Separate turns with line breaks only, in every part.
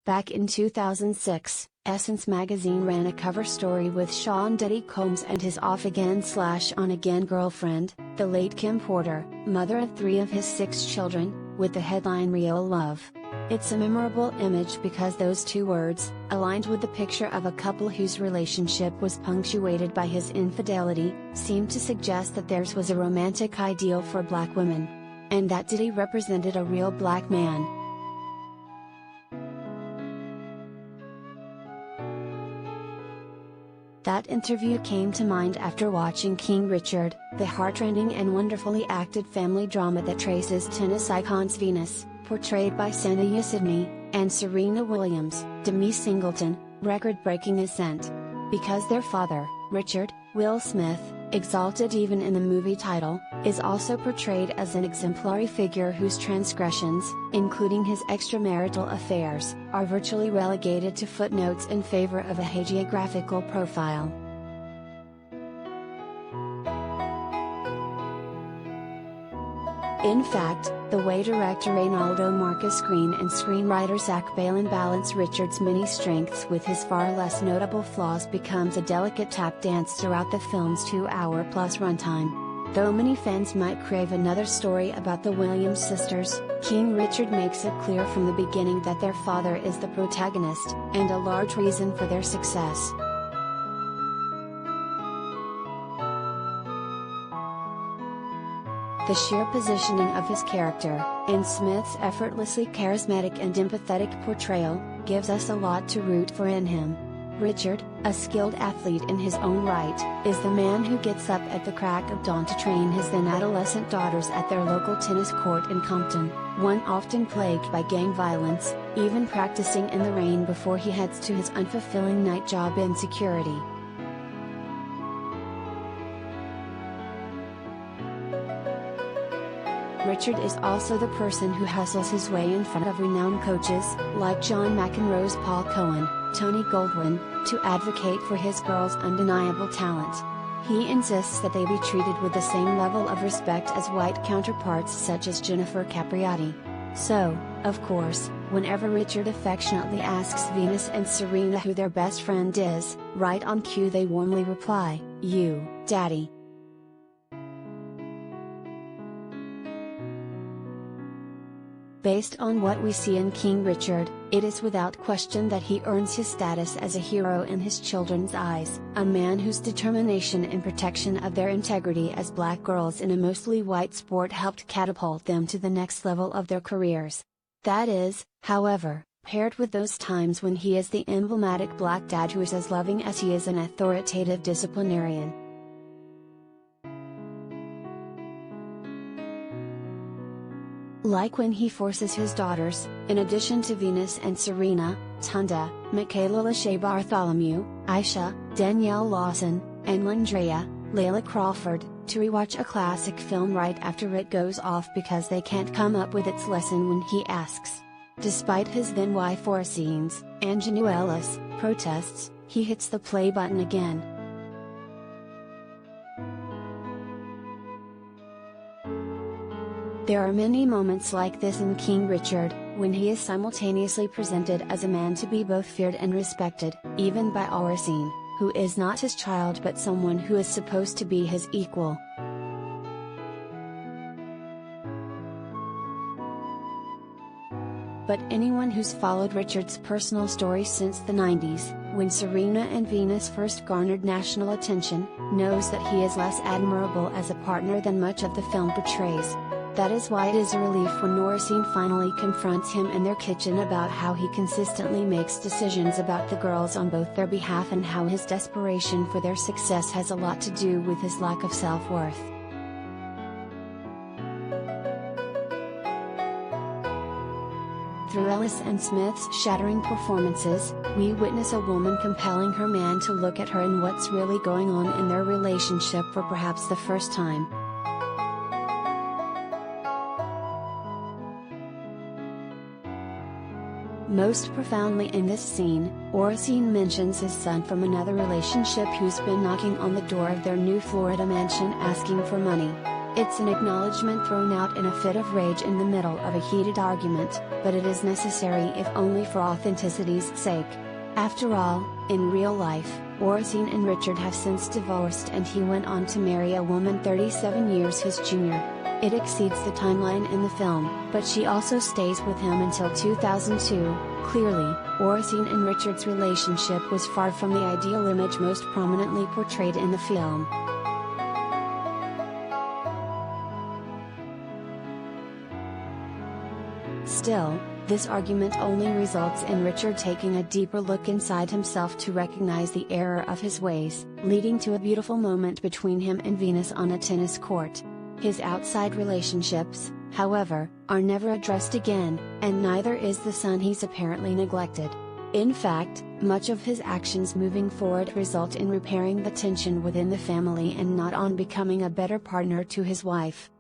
Back in 2006, Essence magazine ran a cover story with Sean Diddy Combs and his off-again/on-again girlfriend, the late Kim Porter, mother of 3 of his 6 children, with the headline "Real Love." It's a memorable image because those 2 words, aligned with the picture of a couple whose relationship was punctuated by his infidelity, seemed to suggest that theirs was a romantic ideal for black women. And that Diddy represented a real black man. That interview came to mind after watching King Richard, the heartrending and wonderfully acted family drama that traces tennis icons Venus, portrayed by Sanaya Sidney, and Serena Williams, Demi Singleton, record-breaking ascent. Because their father, Richard, Will Smith, exalted even in the movie title, is also portrayed as an exemplary figure whose transgressions, including his extramarital affairs, are virtually relegated to footnotes in favor of a hagiographical profile. In fact, the way director Reynaldo Marcus Green and screenwriter Zach Balan balance Richard's many strengths with his far less notable flaws becomes a delicate tap dance throughout the film's 2-hour-plus runtime. Though many fans might crave another story about the Williams sisters, King Richard makes it clear from the beginning that their father is the protagonist, and a large reason for their success. The sheer positioning of his character, and Smith's effortlessly charismatic and empathetic portrayal, gives us a lot to root for in him. Richard, a skilled athlete in his own right, is the man who gets up at the crack of dawn to train his then adolescent daughters at their local tennis court in Compton, one often plagued by gang violence, even practicing in the rain before he heads to his unfulfilling night job in security. Richard is also the person who hustles his way in front of renowned coaches, like John McEnroe's Paul Cohen, Tony Goldwyn, to advocate for his girls' undeniable talent. He insists that they be treated with the same level of respect as white counterparts such as Jennifer Capriati. So, of course, whenever Richard affectionately asks Venus and Serena who their best friend is, right on cue they warmly reply, "You, Daddy." Based on what we see in King Richard, it is without question that he earns his status as a hero in his children's eyes, a man whose determination and protection of their integrity as black girls in a mostly white sport helped catapult them to the next level of their careers. That is, however, paired with those times when he is the emblematic black dad who is as loving as he is an authoritative disciplinarian. Like when he forces his daughters, in addition to Venus and Serena, Tunda, Michaela Lachey Bartholomew, Aisha, Danielle Lawson, and Landrea, Layla Crawford, to rewatch a classic film right after it goes off because they can't come up with its lesson when he asks. Despite his then wife Orsine's, Ingenue Ellis, protests, he hits the play button again. There are many moments like this in King Richard, when he is simultaneously presented as a man to be both feared and respected, even by Orsine, who is not his child but someone who is supposed to be his equal. But anyone who's followed Richard's personal story since the 90s, when Serena and Venus first garnered national attention, knows that he is less admirable as a partner than much of the film portrays. That is why it is a relief when Orsine finally confronts him in their kitchen about how he consistently makes decisions about the girls on both their behalf and how his desperation for their success has a lot to do with his lack of self-worth. Through Ellis and Smith's shattering performances, we witness a woman compelling her man to look at her and what's really going on in their relationship for perhaps the first time. Most profoundly in this scene, Orsine mentions his son from another relationship who's been knocking on the door of their new Florida mansion asking for money. It's an acknowledgement thrown out in a fit of rage in the middle of a heated argument, but it is necessary if only for authenticity's sake. After all, in real life, Oracene and Richard have since divorced and he went on to marry a woman 37 years his junior. It exceeds the timeline in the film, but she also stays with him until 2002. Clearly, Oracene and Richard's relationship was far from the ideal image most prominently portrayed in the film. Still, this argument only results in Richard taking a deeper look inside himself to recognize the error of his ways, leading to a beautiful moment between him and Venus on a tennis court. His outside relationships, however, are never addressed again, and neither is the son he's apparently neglected. In fact, much of his actions moving forward result in repairing the tension within the family and not on becoming a better partner to his wife.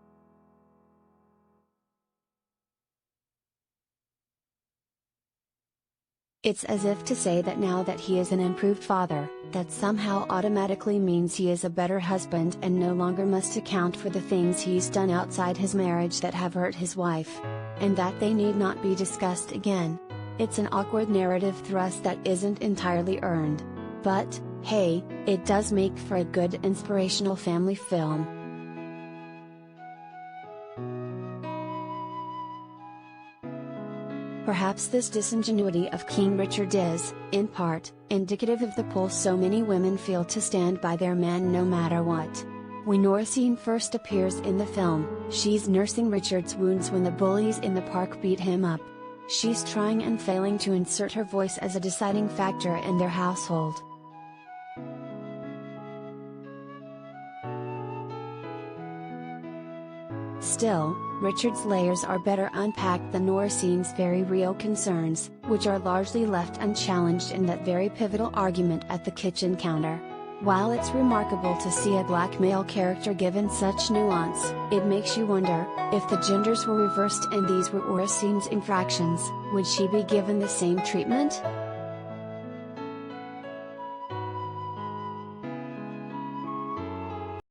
It's as if to say that now that he is an improved father, that somehow automatically means he is a better husband and no longer must account for the things he's done outside his marriage that have hurt his wife. And that they need not be discussed again. It's an awkward narrative thrust that isn't entirely earned. But, hey, it does make for a good inspirational family film. Perhaps this disingenuity of King Richard is, in part, indicative of the pull so many women feel to stand by their man no matter what. When Oracene first appears in the film, she's nursing Richard's wounds when the bullies in the park beat him up. She's trying and failing to insert her voice as a deciding factor in their household. Still, Richard's layers are better unpacked than Oracene's very real concerns, which are largely left unchallenged in that very pivotal argument at the kitchen counter. While it's remarkable to see a black male character given such nuance, it makes you wonder, if the genders were reversed and these were Oracene's infractions, would she be given the same treatment?